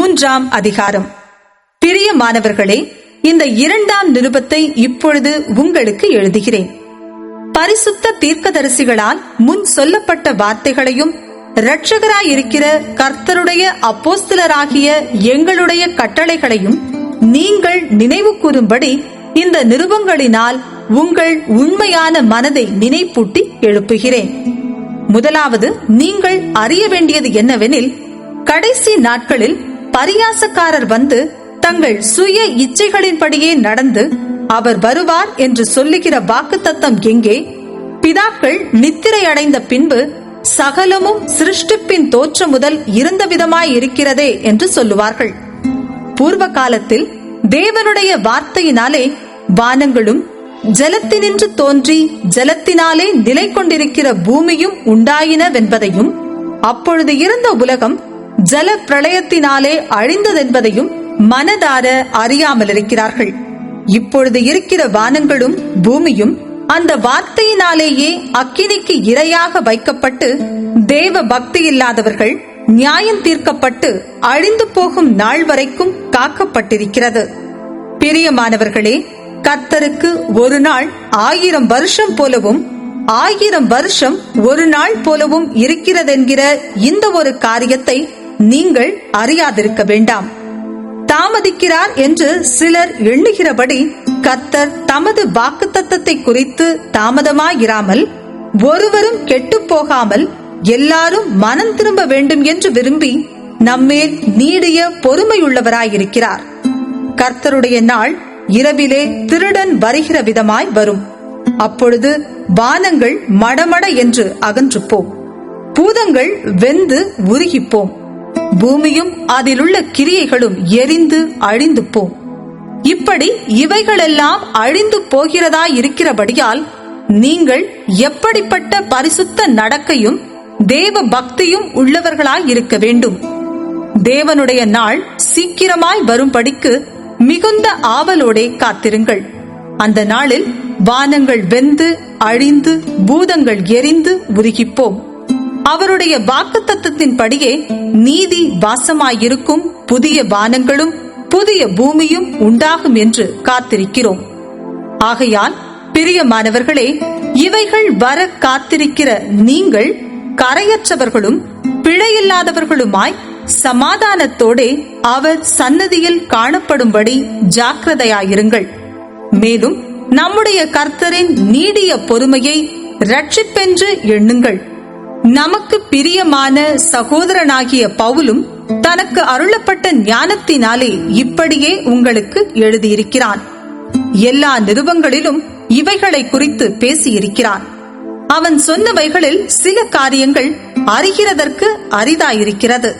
3ஆம் அதிகாரம். பிரியமானவர்களே, இந்த 2ஆம் நிருபத்தை இப்பொழுது உங்களுக்கு எழுதுகிறேன். பரிசுத்த தீர்க்கதரிசிகளால் முன் சொல்லப்பட்ட வார்த்தைகளையும் இரட்சகராயிருக்கிற கர்த்தருடைய அப்போஸ்தலராகிய எங்களுடைய கட்டளைகளையும் நீங்கள் நினைவு கூறும்படி இந்த நிருபங்களினால் உங்கள் உண்மையான மனதை நினைப்பூட்டி எழுப்புகிறேன். முதலாவது, நீங்கள் அறிய வேண்டியது என்னவெனில், கடைசி நாட்களில் பரியாசக்காரர் வந்து தங்கள் சுய இச்சைகளின்படியே நடந்து அவர் வருவார் என்று சொல்லுகிற வாக்குத்தத்தம் எங்கே? பிதாக்கள் நித்திரை அடைந்த பின்பு சகலமும் சிருஷ்டிப்பின் தோற்றம் முதல் இருந்த விதமாய் இருக்கிறதே என்று சொல்லுவார்கள். பூர்வ காலத்தில் தேவனுடைய வார்த்தையினாலே வானங்களும் ஜலத்தினின்று தோன்றி ஜலத்தினாலே நிலை கொண்டிருக்கிற பூமியும் உண்டாயினவென்பதையும், அப்பொழுது இருந்த உலகம் ஜல பிரளயத்தினாலே அழிந்ததென்பதையும் மனதார அறியாமல் இருக்கிறார்கள். இப்பொழுது இருக்கிற வானங்களும் பூமியும் அந்த வார்த்தையினாலேயே அக்கினிக்கு இரையாக வைக்கப்பட்டு தேவ பக்தி இல்லாதவர்கள் நியாயம் தீர்க்கப்பட்டு அழிந்து போகும் நாள் வரைக்கும் காக்கப்பட்டிருக்கிறது. பிரியமானவர்களே, கர்த்தருக்கு ஒரு நாள் 1000 வருஷம் போலவும் 1000 வருஷம் ஒரு நாள் போலவும் இருக்கிறதென்கிற இந்த ஒரு காரியத்தை நீங்கள் அறியாதிருக்க வேண்டாம். தாமதிக்கிறார் என்று சிலர் எண்ணுகிறபடி கர்த்தர் தமது வாக்குத்தத்தத்தை குறித்து தாமதமாயிராமல், ஒருவரும் கெட்டு போகாமல் எல்லாரும் மனம் திரும்ப வேண்டும் என்று விரும்பி நம்மேல் நீடிய பொறுமையுள்ளவராயிருக்கிறார். கர்த்தருடைய நாள் இரவிலே திருடன் வருகிற விதமாய் வரும். அப்பொழுது வானங்கள் மடமட என்று அகன்று போம், பூதங்கள் வெந்து உருகிப்போம், பூமியும் அதிலுள்ள கிரியைகளும் எரிந்து அழிந்து போம். இப்படி இவைகளெல்லாம் அழிந்து போகிறதாயிருக்கிறபடியால் நீங்கள் எப்படிப்பட்ட பரிசுத்த நடக்கையும் தேவ பக்தியும் உள்ளவர்களாயிருக்க வேண்டும். தேவனுடைய நாள் சீக்கிரமாய் வரும்படிக்கு மிகுந்த ஆவலோடே காத்திருங்கள். அந்த நாளில் வானங்கள் வெந்து அழிந்து பூதங்கள் எரிந்து உருகிப்போம். அவருடைய வாக்குத்தத்தத்தின்படியே நீதி வாசமாயிருக்கும் புதிய வானங்களும் புதிய பூமியும் உண்டாகும் என்று காத்திருக்கிறோம். ஆகையால் பிரியமானவர்களே, இவைகள் வர காத்திருக்கிற நீங்கள் கரையற்றவர்களும் பிழையில்லாதவர்களுமாய் சமாதானத்தோடே அவர் சன்னதியில் காணப்படும்படி ஜாக்கிரதையாயிருங்கள். மேலும் நம்முடைய கர்த்தரின் நீடிய பொறுமையை இரட்சிப்பென்று எண்ணுங்கள். நமக்கு பிரியமான சகோதரனாகிய பவுலும் தனக்கு அருளப்பட்ட ஞானத்தினாலே இப்படியே உங்களுக்கு எழுதியிருக்கிறான். எல்லா நிருபங்களிலும் இவைகளை குறித்து பேசியிருக்கிறான். அவன் சொன்னவைகளில் சில காரியங்கள் அறிகிறதற்கு அரிதாயிருக்கிறது.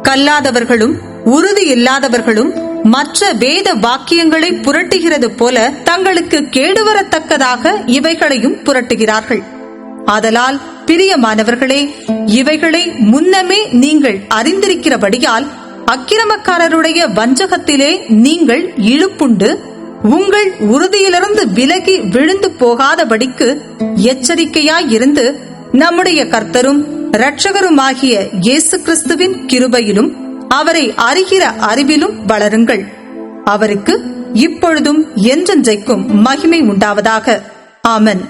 கல்லாதவர்களும் உறுதி இல்லாதவர்களும் மற்ற வேத வாக்கியங்களை புரட்டுகிறது போல தங்களுக்கு கேடுவரத்தக்கதாக இவைகளையும் புரட்டுகிறார்கள். ஆதலால் பிரியமானவர்களே, இவைகளை முன்னமே நீங்கள் அறிந்திருக்கிறபடியால் அக்கிரமக்காரருடைய வஞ்சகத்திலே நீங்கள் இழுப்புண்டு உங்கள் உறுதியிலிருந்து விலகி விழுந்து போகாதபடிக்கு எச்சரிக்கையாயிருந்து நம்முடைய கர்த்தரும் இரட்சகருமாகிய இயேசு கிறிஸ்துவின் கிருபையிலும் அவரை அறிகிற அறிவிலும் வளருங்கள். அவருக்கு இப்பொழுதும் என்றென்றைக்கும் மகிமை உண்டாவதாக. ஆமென்.